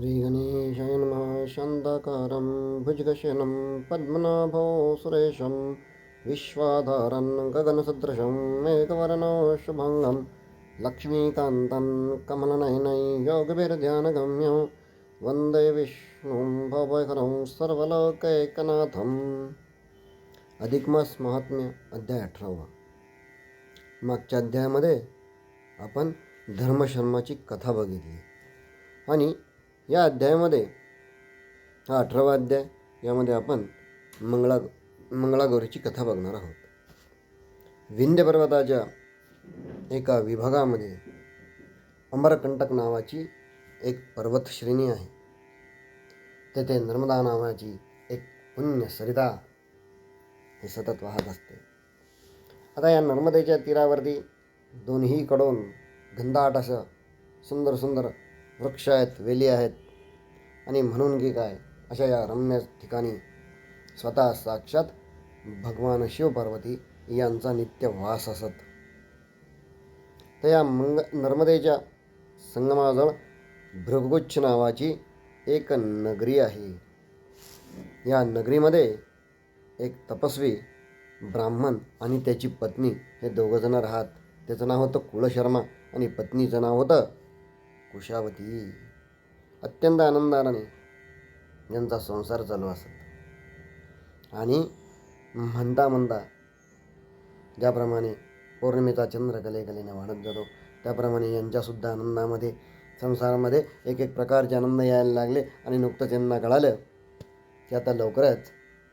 श्रीगणेशाय नमः। शान्ताकारं भुजगशयनं पद्मनाभो सुरेशं विश्वाधारं गगनसदृशं मेघवर्णो शुभङ्गं लक्ष्मीकान्तं कमलनयनं योगवीर्ध्यानगम्यं वन्दे विष्णुं भवहरं सर्वलोकैकनाथम्। अधिकमास महात्म्य अध्याय 18. मागच्या अध्यायामध्ये आपण धर्मशर्माची कथा बघितली आणि या अध्यायामध्ये हा 18वा अध्याय, यामध्ये आपण मंगळागौरीची कथा बघणार आहोत. विंध्य पर्वताच्या एका विभागामध्ये अमरकंटक नावाची एक पर्वत श्रेणी आहे. तेथे नर्मदा नावाची एक पुण्य सरिता हे सतत वाहत असते. आता या नर्मदेच्या तीरावरती दोन्ही कडून घनदाट असं सुंदर सुंदर वृक्ष आहेत, वेली आहेत आणि म्हणून की काय अशा या रम्य ठिकाणी स्वतः साक्षात भगवान शिवपार्वती यांचा नित्य वास असत. तर या नर्मदेच्या संगमाजवळ भृगुच्छ नावाची एक नगरी आहे. या नगरीमध्ये एक तपस्वी ब्राह्मण आणि त्याची पत्नी हे दोघंजण राहत. त्याचं नाव होतं कुळशर्मा आणि पत्नीचं नाव होतं कुशावती. अत्यंत आनंदाने यांचा संसार चालू असत आणि म्हणता म्हणता ज्याप्रमाणे पौर्णिमेचा चंद्र कलेकलेने वाढत जातो त्याप्रमाणे यांच्यासुद्धा आनंदामध्ये संसारामध्ये एक एक प्रकारचे आनंद यायला लागले. आणि नुकतंच यांना कळालं की आता लवकरच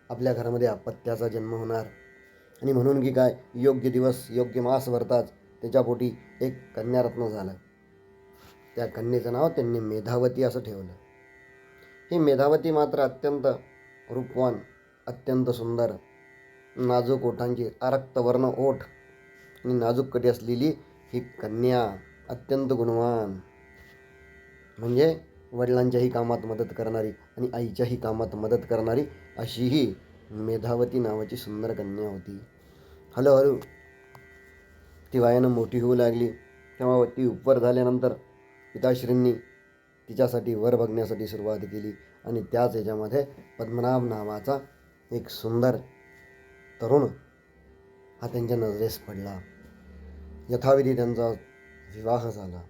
आपल्या घरामध्ये अपत्याचा जन्म होणार. आणि म्हणून की काय योग्य दिवस योग्य मास भरताच त्याच्यापोटी एक कन्यारत्न झालं. त्या कन्येचं नाव त्यांनी मेधावती असं ठेवलं. ही मेधावती मात्र अत्यंत रूपवान, अत्यंत सुंदर, नाजूक ओठांची रक्तवर्ण ओठ आणि नाजूक कटी असलेली ही कन्या अत्यंत गुणवान, म्हणजे वडिलांच्याही कामात मदत करणारी आणि आईच्याही कामात मदत करणारी अशी ही मेधावती नावाची सुंदर कन्या होती. हळूहळू ती वयानं मोठी होऊ लागली. तेव्हा ती उपवर झाल्यानंतर पिताश्रींनी तिच्यासाठी वर बघण्यासाठी सुरुवात केली आणि त्याच याच्यामध्ये पद्मनाभ नावाचा एक सुंदर तरुण हा त्यांच्या नजरेस पडला. यथाविधी त्यांचा विवाह झाला.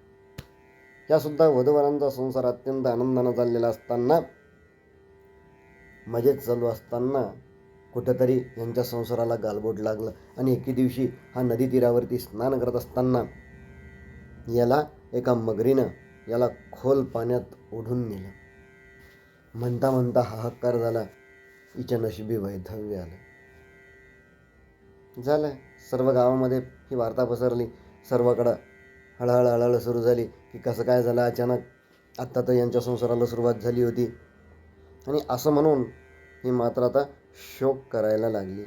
यासुद्धा वधूवरांचा संसार अत्यंत आनंदानं चाललेला असताना, मजेत चालू असताना कुठंतरी यांच्या संसाराला गालबोट लागलं आणि एके दिवशी हा नदी तीरावरती स्नान करत असताना याला एका मगरीनं याला खोल पाण्यात ओढून नेलं. म्हणता म्हणता हाहाकार झाला. हिच्या नशिबी वैधव्य आलं. झालं सर्व गावामध्ये ही वार्ता पसरली. सर्वकडं हळहळ सुरू झाली की कसं काय झालं अचानक. आत्ता तर यांच्या संसाराला सुरुवात झाली होती. आणि असं म्हणून ही मात्र आता शोक करायला लागली.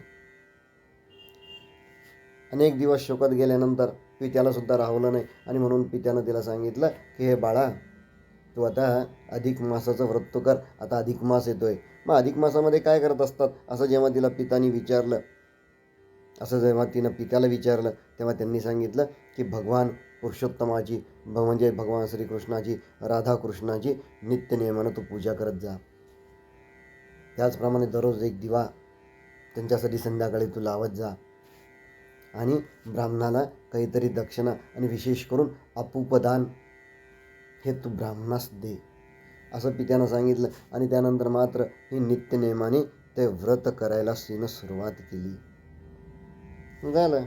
अनेक दिवस शोकत गेल्यानंतर पित्याला सुद्धा राहवलं नाही आणि म्हणून पित्यानं तिला सांगितलं की हे बाळा, तू आता अधिक मासाचं व्रत तो कर. आता अधिक मास येतोय. मग अधिक मासामध्ये काय करत असतात असं जेव्हा तिला पित्याने विचारलं, जेव्हा तिनं पित्याला विचारलं तेव्हा त्यांनी सांगितलं की भगवान पुरुषोत्तमाची म्हणजे भगवान श्रीकृष्णाची, राधाकृष्णाची नित्यनियमानं तू पूजा करत जा. त्याचप्रमाणे दररोज एक दिवा त्यांच्यासाठी संध्याकाळी तू लावत जा आणि ब्राह्मणाला काहीतरी दक्षिणा आणि विशेष करून अपूपदान हे तू ब्राह्मणास दे असं पित्यानं सांगितलं. आणि त्यानंतर मात्र ही नित्यनेमाने ते व्रत करायला तिनं सुरुवात केली. झालं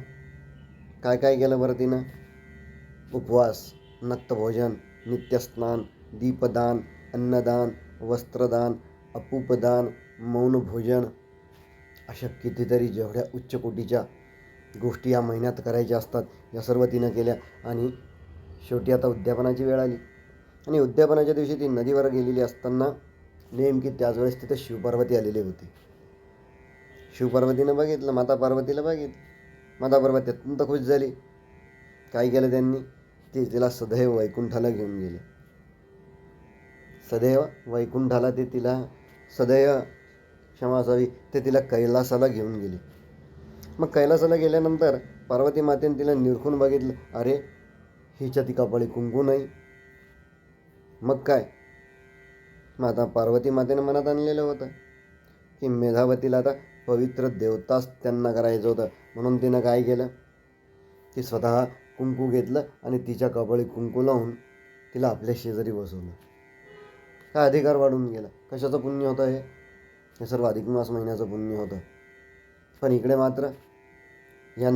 काय काय केलं बरं तिनं. उपवास, नक्तभोजन, नित्यस्नान, दीपदान, अन्नदान, वस्त्रदान, अपूपदान, मौन भोजन, अशा कितीतरी जेवढ्या उच्च कोटीच्या गोष्टी या महिन्यात करायच्या असतात या सर्व तिनं केल्या. आणि शेवटी आता उद्यापनाची वेळ आली. आणि उद्यापनाच्या दिवशी ती नदीवर गेलेली असताना नेमकी त्याच वेळेस तिथे शिवपार्वती आलेली होती. शिवपार्वतीनं बघितलं, माता पार्वतीला बघितलं. माता पार्वती अत्यंत खुश झाली. काय केलं त्यांनी, ते तिला सदैव वैकुंठाला घेऊन गेले. सदैव वैकुंठाला ते तिला सदैव क्षमा असावी ते तिला कैलासाला घेऊन गेले. मग कैलासाला गेल्यानंतर पार्वती मातेने तिला निरखून बघितलं. अरे, हिच्या ती कपाळी कुंकू नाही. मग काय, माता पार्वती मातेनं मनात आणलेलं होतं की मेधावतीला आता पवित्र देवताच त्यांना करायचं होतं. म्हणून तिनं काय केलं की स्वतः कुंकू घेतलं आणि तिच्या कपाळी कुंकू लावून तिला आपल्या शेजारी बसवलं. काय अधिकार वाढून गेला. कशाचं पुण्य होतं हे सर्व अधिक मास महिन्याचं पुण्य होतं. पण इकडे मात्र या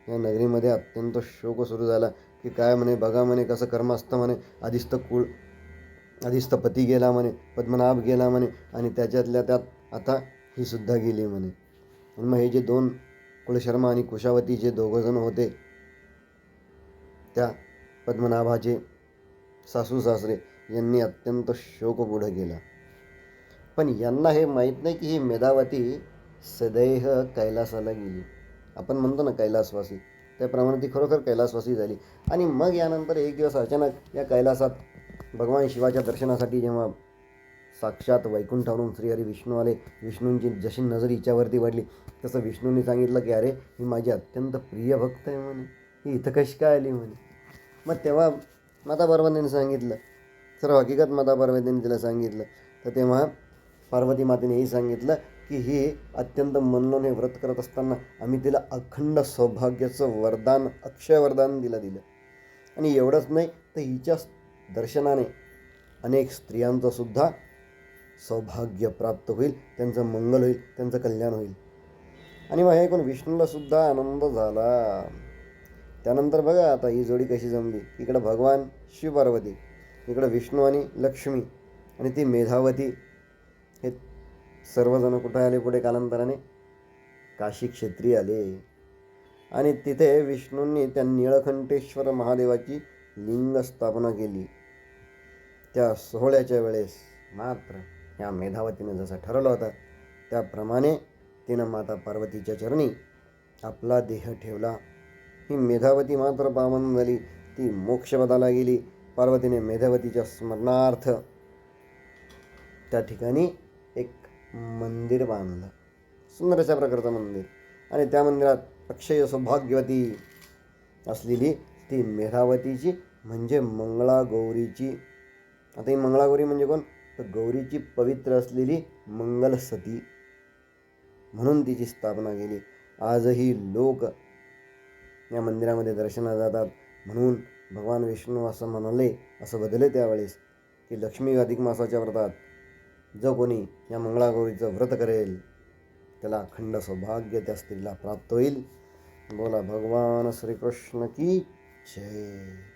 नगरीमध्ये अत्यंत शोक सुरू झाला की काय म्हणे, बघा म्हणे कसं कर्म असतं म्हणे. आधीच तर पती गेला म्हणे, पद्मनाभ गेला म्हणे, आणि त्याच्यातल्या त्यात आता ही सुद्धा गेली म्हणे. आणि मग हे जे दोन कुलशर्मा आणि कुशावती जे दोघंजण होते, त्या पद्मनाभाचे सासू सासरे यांनी अत्यंत शोक पुढे केला. पण यांना हे माहीत नाही की ही मेधावती सदैह कैलासाला गेली. आपण म्हणतो ना कैलासवासी, त्याप्रमाणे ती खरोखर कैलासवासी झाली. आणि मग यानंतर एक दिवस अचानक या कैलासात भगवान शिवाच्या दर्शनासाठी जेव्हा साक्षात वैकुंठावरून श्रीहरी विष्णू आले, विष्णूंची जशी नजर हिच्यावरती वाढली तसं विष्णूंनी सांगितलं की अरे ही माझी अत्यंत प्रिय भक्त आहे म्हणे, ही इथं कशी काय आली म्हणे. मग तेव्हा माता पार्वतीने सांगितलं, सर्व हकीकत माता पार्वतीने तिला सांगितलं. तर तेव्हा पार्वती मातेनेही सांगितलं की ही अत्यंत मनोने व्रत करत असताना आम्ही तिला अखंड सौभाग्याचं वरदान, अक्षय वरदान दिलं. आणि एवढंच नाही तर हिच्या दर्शनाने अनेक स्त्रियांचं सुद्धा सौभाग्य प्राप्त होईल, त्यांचं मंगल होईल, त्यांचं कल्याण होईल. आणि मग हे ऐकून विष्णूला सुद्धा आनंद झाला. त्यानंतर बघा आता ही जोडी कशी जमली. इकडं भगवान शिव पार्वती, इकडं विष्णू आणि लक्ष्मी, आणि ती मेधावती, हे सर्वजण कुठे आले पुढे कालांतराने, काशी क्षेत्री आले. आणि तिथे विष्णूंनी त्या निळकंठेश्वर महादेवाची लिंग स्थापना केली. त्या सोहळ्याच्या वेळेस मात्र या मेधावतीनं जसं ठरवलं होतं त्याप्रमाणे तिनं माता पार्वतीच्या चरणी आपला देह ठेवला. ही मेधावती मात्र पावन झाली, ती मोक्षपदाला गेली. पार्वतीने मेधावतीच्या स्मरणार्थ त्या ठिकाणी एक मंदिर बांधलं, सुंदर अशा प्रकारचं मंदिर. आणि त्या मंदिरात अक्षय सौभाग्यवती असलेली ती मेधावतीची म्हणजे मंगळागौरीची, आता ही मंगळागौरी म्हणजे कोण, तर गौरीची पवित्र असलेली मंगल सती म्हणून तिची स्थापना केली. आजही लोक या मंदिरामध्ये दर्शनाला जातात. म्हणून भगवान विष्णू असं म्हणाले, असं बदले त्यावेळेस की लक्ष्मी अधिक मासाच्या व्रतात जो कोणी या मंगळागौरीचं व्रत करेल त्याला अखंड सौभाग्य त्या स्त्रीला प्राप्त होईल. बोला भगवान श्रीकृष्ण की जय.